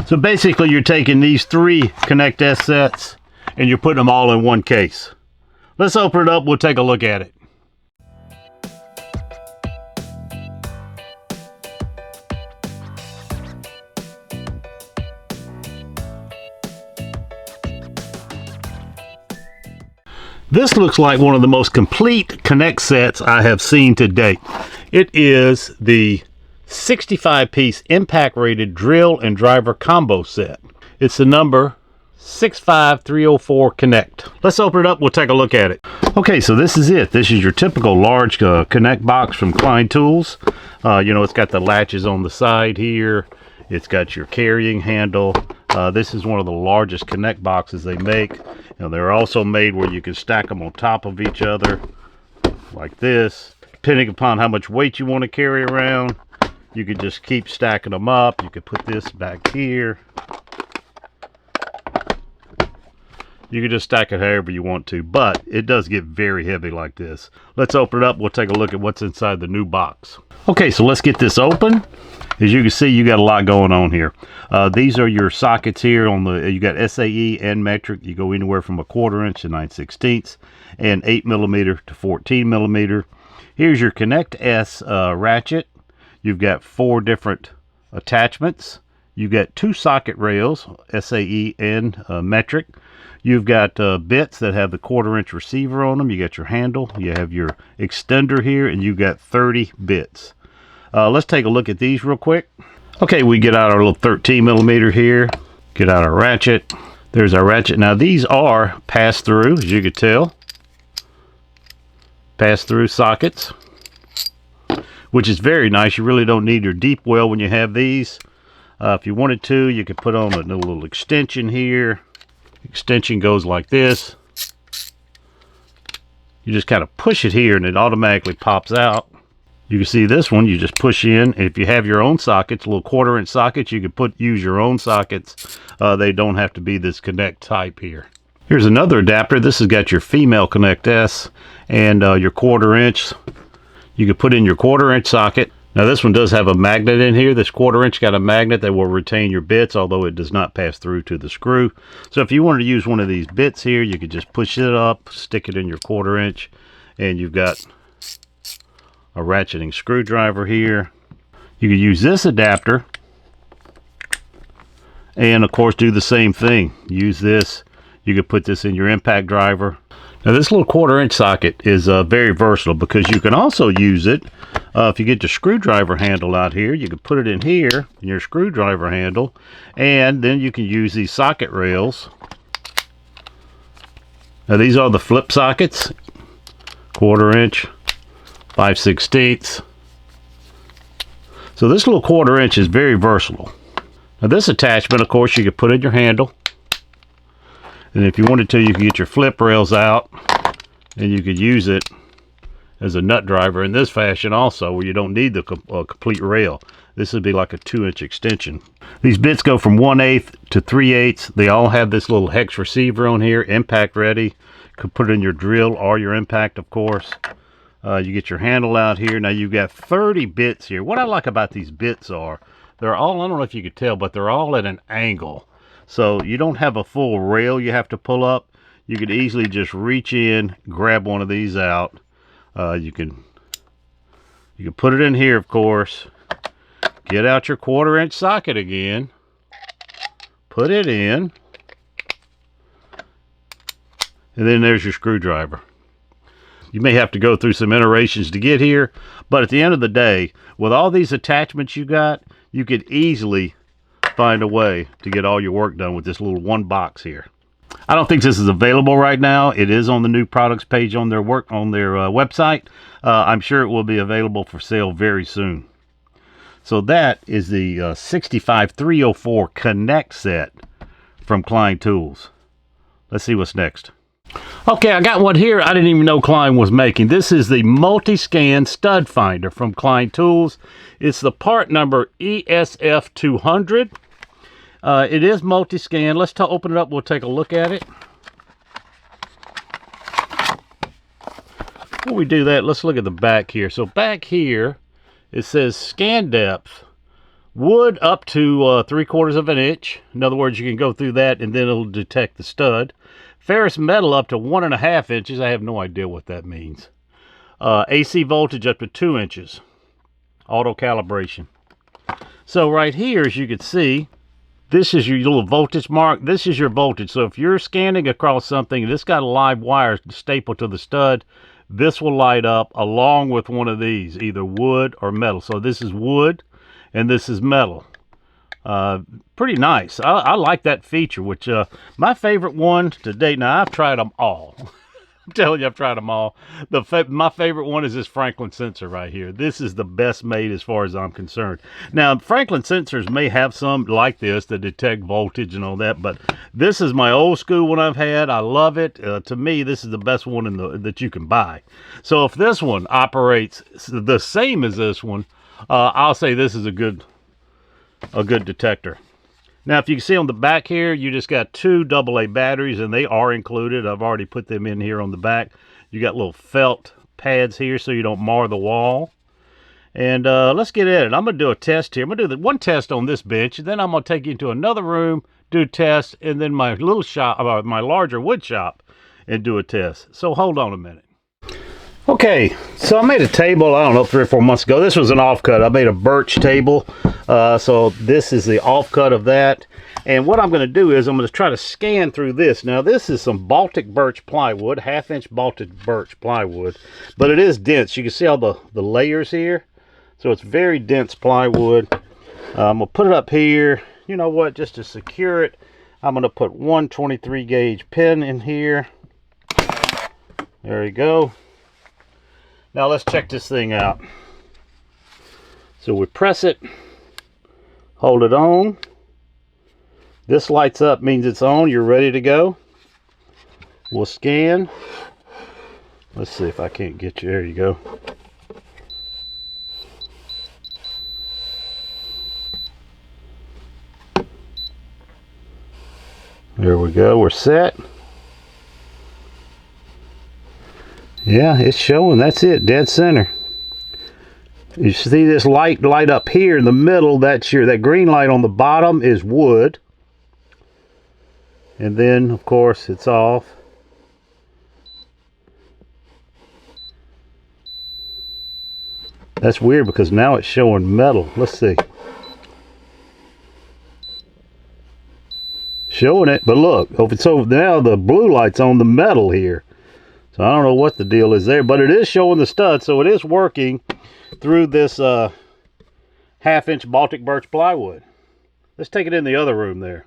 So basically you're taking these 3 Knect S sets and you're putting them all in one case. Let's open it up, we'll take a look at it. This looks like one of the most complete Knect sets I have seen to date. It is the 65-piece impact rated drill and driver combo set. It's the number 65304 Knect. Let's open it up, we'll take a look at it. Okay, so this is it. This is your typical large Knect box from Klein Tools. You know, it's got the latches on the side here. It's got your carrying handle. This is one of the largest Knect boxes they make. You know, they're also made where you can stack them on top of each other like this. Depending upon how much weight you want to carry around, you can just keep stacking them up. You can put this back here. You can just stack it however you want to, but it does get very heavy like this. Let's open it up. We'll take a look at what's inside the new box. Okay, so let's get this open. As you can see, you got a lot going on here. These are your sockets here. You got SAE and metric. You go anywhere from 1/4 inch to 9/16 and 8mm to 14mm. Here's your Knect S ratchet. You've got 4 different attachments. You've got 2 socket rails, SAE and metric. You've got bits that have the 1/4 inch receiver on them. You got your handle. You have your extender here, and you've got 30 bits. Let's take a look at these real quick. Okay, we get out our little 13mm here. Get out our ratchet. There's our ratchet. Now these are pass-through, as you can tell. Pass-through sockets, which is very nice. You really don't need your deep well when you have these. If you wanted to, you could put on a little extension here. Extension goes like this. You just kind of push it here and it automatically pops out. You can see this one, you just push in. If you have your own sockets, little 1/4 inch sockets, you could use your own sockets. They don't have to be this Knect type here. Here's another adapter. This has got your female Knect S and your 1/4 inch. You could put in your 1/4 inch socket. Now this one does have a magnet in here. This 1/4 inch got a magnet that will retain your bits, although it does not pass through to the screw. So if you wanted to use one of these bits here, you could just push it up, stick it in your 1/4 inch, and you've got a ratcheting screwdriver here. You could use this adapter and of course do the same thing. Use this. You could put this in your impact driver. Now this little 1/4 inch socket is very versatile because you can also use it if you get your screwdriver handle out here. You can put it in here in your screwdriver handle, and then you can use these socket rails. Now these are the flip sockets, 1/4 inch, 5/16. So this little 1/4 inch is very versatile. Now this attachment, of course, you could put in your handle. And if you wanted to, you could get your flip rails out and you could use it as a nut driver in this fashion also, where you don't need the complete rail. This would be like a 2-inch extension. These bits go from 1/8 to 3/8. They all have this little hex receiver on here, impact ready. Could put it in your drill or your impact, of course. You get your handle out here. Now you've got 30 bits here. What I like about these bits are, they're all, I don't know if you could tell, but they're all at an angle. So you don't have a full rail you have to pull up. You could easily just reach in, grab one of these out. You can put it in here, of course. Get out your 1/4 inch socket again. Put it in. And then there's your screwdriver. You may have to go through some iterations to get here, but at the end of the day, with all these attachments you got, you could easily find a way to get all your work done with this little one box here. I don't think this is available right now. It is on the new products page on their website. I'm sure it will be available for sale very soon. So that is the 65304 Knect set from Klein Tools. Let's see what's next. Okay, I got one here I didn't even know Klein was making. This is the multi-scan stud finder from Klein Tools. It's the part number ESF200. It is multi-scan. Let's open it up. We'll take a look at it. Before we do that, let's look at the back here. So back here, it says scan depth Wood up to 3/4 of an inch. In other words, you can go through that and then it'll detect the stud. Ferrous metal up to 1.5 inches. I have no idea what that means. AC voltage up to 2 inches. Auto calibration. So right here, as you can see, this is your little voltage mark. This is your voltage. So if you're scanning across something and it's got a live wire stapled to the stud, this will light up along with one of these, either wood or metal. So this is wood and this is metal. Pretty nice. I like that feature, which my favorite one to date. Now, I've tried them all. I'm telling you, I've tried them all. My favorite one is this Franklin sensor right here. This is the best made as far as I'm concerned. Now, Franklin sensors may have some like this that detect voltage and all that, but this is my old school one I've had. I love it. To me, this is the best one that you can buy. So if this one operates the same as this one, I'll say this is a good detector. Now, if you can see on the back here, you just got 2 AA batteries, and they are included. I've already put them in here on the back. You got little felt pads here so you don't mar the wall. And let's get at it. I'm going to do a test here. I'm going to do one test on this bench, and then I'm going to take you into another room, do a test, and then my little shop, my larger wood shop, and do a test. So hold on a minute. Okay, so I made a table, I don't know, 3 or 4 months ago. This was an offcut. I made a birch table. So this is the offcut of that. And what I'm going to do is I'm going to try to scan through this. Now, this is some Baltic birch plywood, 1/2 inch Baltic birch plywood. But it is dense. You can see all the layers here. So it's very dense plywood. I'm going to put it up here. You know what, just to secure it, I'm going to put one 23 gauge pin in here. There you go. Now let's check this thing out. So we press it, hold it on. This lights up, means it's on, you're ready to go. We'll scan. Let's see if I can't get you, there you go. There we go, we're set. Yeah, it's showing. That's it, dead center. You see this light up here in the middle. That's that green light on the bottom is wood. And then, of course, it's off. That's weird because now it's showing metal. Let's see. Showing it, but look, so now the blue light's on the metal here. So I don't know what the deal is there, but it is showing the stud, so it is working through this 1/2 inch Baltic birch plywood. Let's take it in the other room there.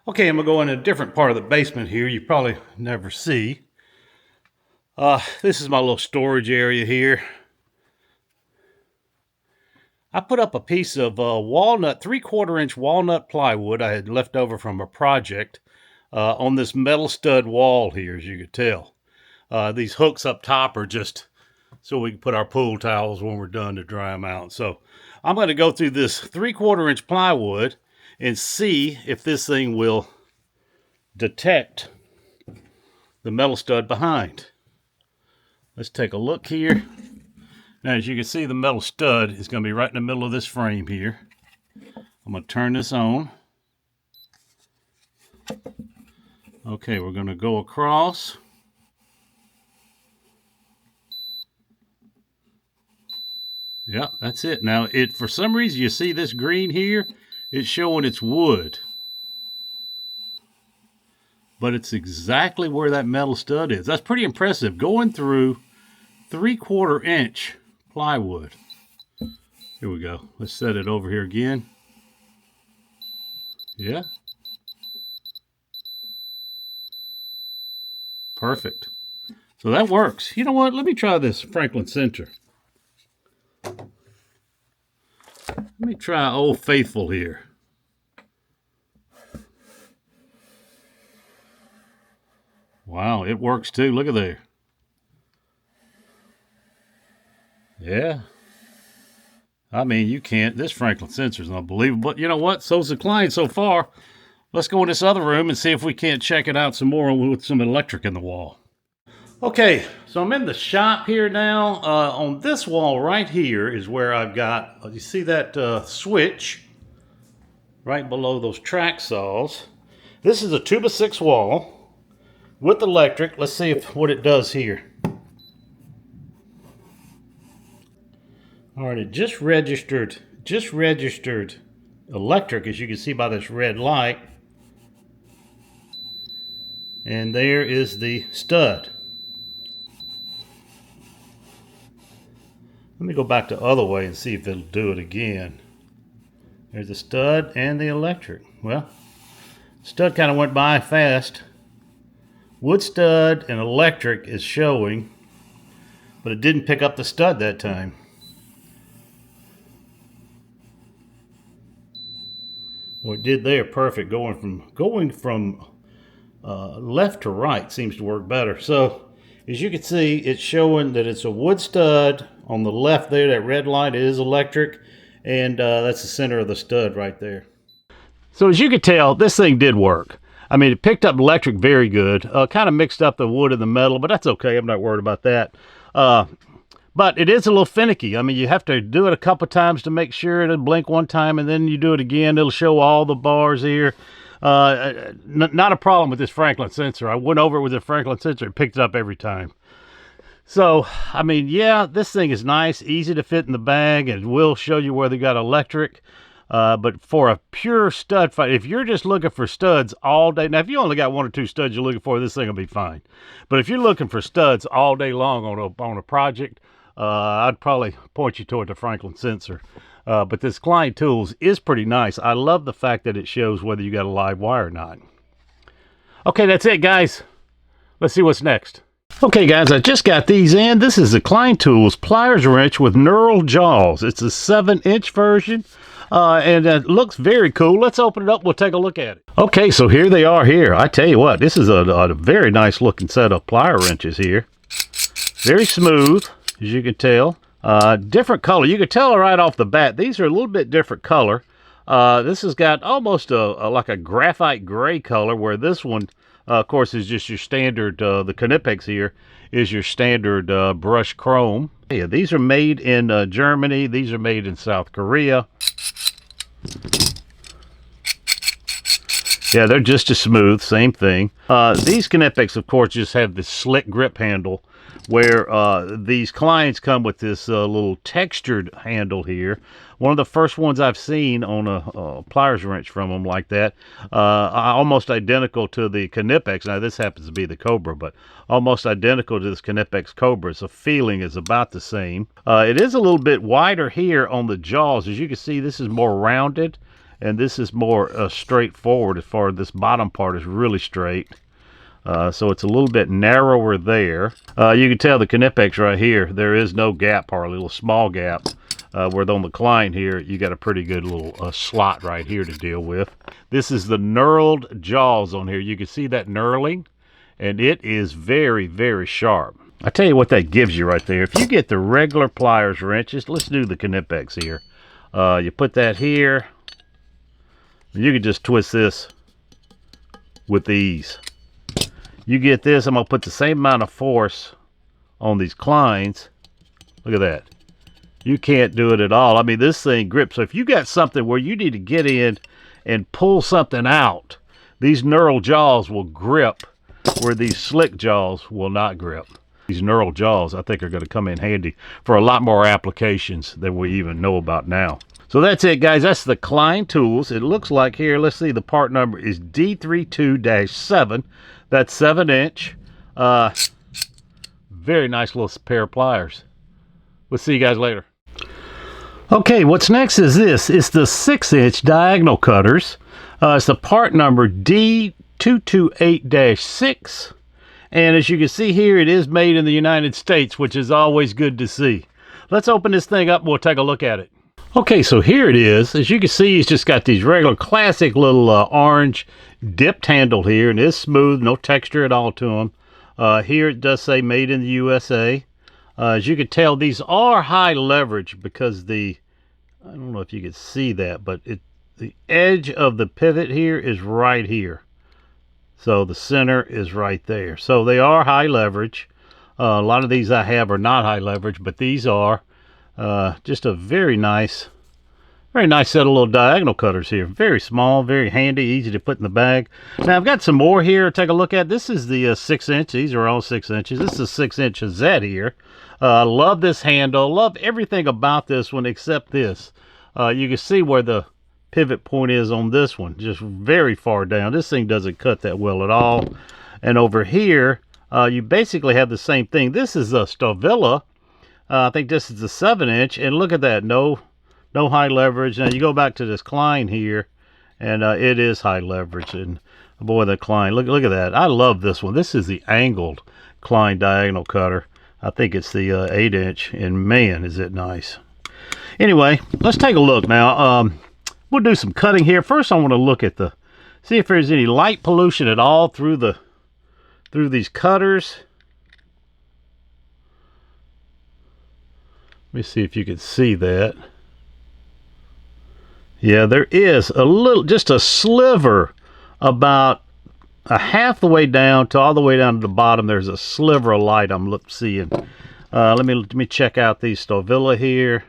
Okay, I'm gonna go in a different part of the basement here. You probably never see. This is my little storage area here. I put up a piece of walnut, 3/4 inch walnut plywood I had left over from a project on this metal stud wall here, as you could tell. These hooks up top are just so we can put our pool towels when we're done to dry them out. So I'm going to go through this 3/4 inch plywood and see if this thing will detect the metal stud behind. Let's take a look here. Now, as you can see, the metal stud is going to be right in the middle of this frame here. I'm going to turn this on. Okay, we're going to go across. Yep, that's it. Now, for some reason, you see this green here, it's showing it's wood. But it's exactly where that metal stud is. That's pretty impressive. Going through 3/4 inch plywood. Here we go. Let's set it over here again. Yeah. Perfect. So that works. You know what? Let me try this Franklin sensor. Let me try Old Faithful here. Wow, it works too. Look at there. Yeah. I mean, you can't. This Franklin sensor is unbelievable. But you know what? So's the Klein so far. Let's go in this other room and see if we can't check it out some more with some electric in the wall. Okay, so I'm in the shop here now. On this wall right here is where I've got, you see that switch? right below those track saws. This is a 2x6 wall with electric. Let's see what it does here. All right, it just registered electric, as you can see by this red light. And there is the stud. Let me go back the other way and see if it'll do it again. There's the stud and the electric. Well, stud kind of went by fast. Wood stud and electric is showing, but it didn't pick up the stud that time. Well, it did there, perfect. Going from left to right seems to work better. So as you can see, it's showing that it's a wood stud on the left there. That red light is electric, and that's the center of the stud right there. So as you can tell, this thing did work. I mean, it picked up electric very good. Kind of mixed up the wood and the metal, but that's okay. I'm not worried about that. But it is a little finicky. I mean, you have to do it a couple times to make sure. It'll blink one time, and then you do it again. It'll show all the bars here. Not a problem with this Franklin sensor. I went over it with the Franklin sensor. It picked it up every time. So, I mean, yeah, this thing is nice, easy to fit in the bag, and it will show you where they got electric. But for a pure stud fight, if you're just looking for studs all day, now if you only got 1 or 2 studs you're looking for, this thing will be fine. But if you're looking for studs all day long on a project, I'd probably point you toward the Franklin sensor. But this Klein Tools is pretty nice. I love the fact that it shows whether you got a live wire or not. Okay, that's it, guys. Let's see what's next. Okay, guys, I just got these in. This is the Klein Tools Pliers wrench with knurled jaws. It's a 7-inch version. And it looks very cool. Let's open it up. We'll take a look at it. Okay, so here they are here. I tell you what, this is a very nice looking set of plier wrenches here. Very smooth, as you can tell. Different color. You can tell right off the bat, these are a little bit different color. This has got almost like a graphite gray color, where this one, of course, is just your standard, the Knipex here is your standard brush chrome. Yeah, these are made in Germany. These are made in South Korea. Yeah, they're just as smooth, same thing. These Knipex, of course, just have this slick grip handle, where these Kleins come with this little textured handle here. One of the first ones I've seen on a pliers wrench from them like that. Almost identical to the Knipex. Now, this happens to be the Cobra, but almost identical to this Knipex Cobra. So feeling is about the same. It is a little bit wider here on the jaws. As you can see, this is more rounded, and this is more straightforward as far as this bottom part is really straight. So it's a little bit narrower there. You can tell the Knipex right here, there is no gap, or a little small gap. Where on the Klein here, you got a pretty good little slot right here to deal with. This is the knurled jaws on here. You can see that knurling, and it is very, very sharp. I tell you what that gives you right there. If you get the regular pliers wrenches, let's do the Knipex here. You put that here, and you can just twist this with ease. You get this, I'm going to put the same amount of force on these Kleins. Look at that. You can't do it at all. I mean, this thing grips. So if you got something where you need to get in and pull something out, these knurled jaws will grip where these slick jaws will not grip. These knurled jaws, I think, are going to come in handy for a lot more applications than we even know about now. So that's it, guys. That's the Klein Tools. It looks like here, let's see, the part number is D32-7. That's 7-inch. Very nice little pair of pliers. We'll see you guys later. Okay, what's next is this. It's the 6-inch diagonal cutters. It's the part number D228-6. And as you can see here, it is made in the United States, which is always good to see. Let's open this thing up and we'll take a look at it. Okay, so here it is. As you can see, it's just got these regular classic little orange dipped handle here, and it's smooth, no texture at all to them. Here it does say made in the USA. As you can tell, these are high leverage because I don't know if you can see that, but the edge of the pivot here is right here. So the center is right there. So they are high leverage. A lot of these I have are not high leverage, but these are just a very nice Very nice set of little diagonal cutters here. Very small, very handy, easy to put in the bag. Now I've got some more here to take a look at. This is the 6-inch. These are all 6 inches. This is a 6-inch Z here. I love this handle. Love everything about this one except this. You can see where the pivot point is on this one. Just very far down. This thing doesn't cut that well at all. And over here, you basically have the same thing. This is a Stavilla. I think this is the 7-inch. And look at that. No high leverage. Now you go back to this Klein here, and it is high leverage. And boy, the Klein, look at that. I love this one. This is the angled Klein diagonal cutter. I think it's the 8-inch, and man, is it nice. Anyway, let's take a look now. We'll do some cutting here. First, I want to look at see if there's any light pollution at all through these cutters. Let me see if you can see that. Yeah, there is a little, just a sliver, about a half the way down to all the way down to the bottom. There's a sliver of light I'm seeing. Let me check out these Stavilla here.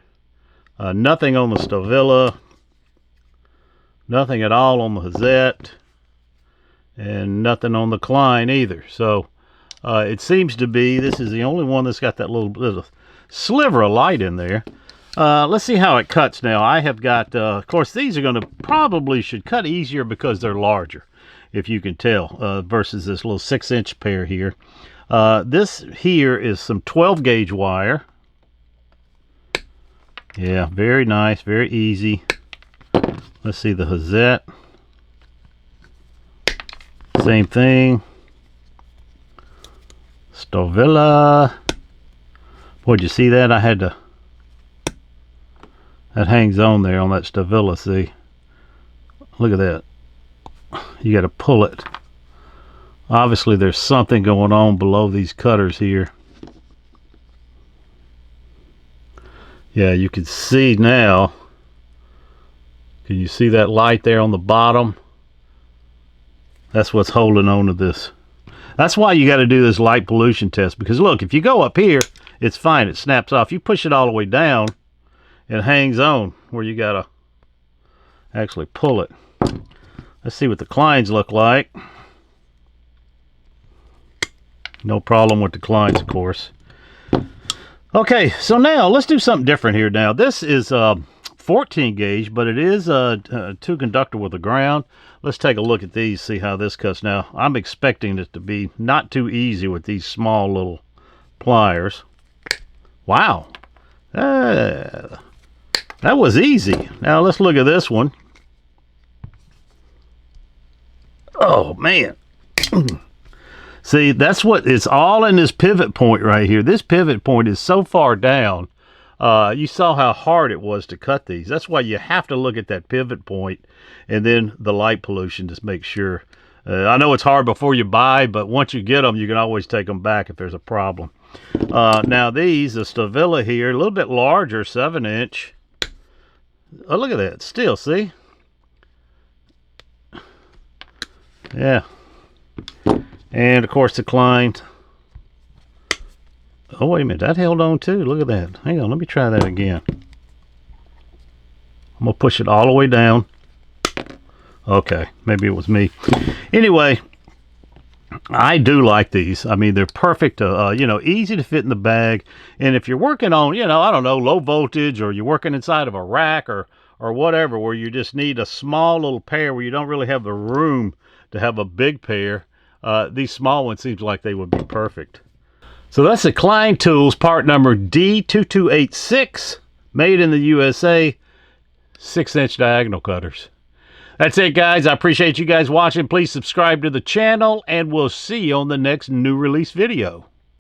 Nothing on the Stavilla. Nothing at all on the Hazette. And nothing on the Klein either. So it seems to be this is the only one that's got that little sliver of light in there. Let's see how it cuts now. I have got, of course, these are going to should cut easier because they're larger, if you can tell, versus this little 6-inch pair here. This here is some 12 gauge wire. Yeah, very nice, very easy. Let's see the Hazette. Same thing. Stavilla. Boy, did you see that? That hangs on there on that Stavilla, see? Look at that. You got to pull it. Obviously, there's something going on below these cutters here. Yeah, you can see now. Can you see that light there on the bottom? That's what's holding on to this. That's why you got to do this light pollution test. Because look, if you go up here, it's fine. It snaps off. You push it all the way down, it hangs on where you got to actually pull it. Let's see what the Kleins look like. No problem with the Kleins, of course. Okay, so now let's do something different here now. This is 14 gauge, but it is a 2 conductor with a ground. Let's take a look at these, see how this cuts. Now, I'm expecting it to be not too easy with these small little pliers. Wow. That was easy. Now, let's look at this one. Oh, man. See, that's what it's all in this pivot point right here. This pivot point is so far down. You saw how hard it was to cut these. That's why you have to look at that pivot point and then the light pollution to make sure. I know it's hard before you buy, but once you get them, you can always take them back if there's a problem. Now these, the Stavilla here, a little bit larger, 7-inch. Oh, look at that. Still, see? Yeah. And, of course, the Klein. Oh, wait a minute. That held on, too. Look at that. Hang on. Let me try that again. I'm going to push it all the way down. Okay. Maybe it was me. Anyway, I do like these. I mean, they're perfect. You know, easy to fit in the bag. And if you're working on, you know, I don't know, low voltage, or you're working inside of a rack or whatever, where you just need a small little pair where you don't really have the room to have a big pair, these small ones seems like they would be perfect. So that's the Klein Tools part number D2286, made in the USA, 6-inch diagonal cutters. That's it, guys. I appreciate you guys watching. Please subscribe to the channel, and we'll see you on the next new release video.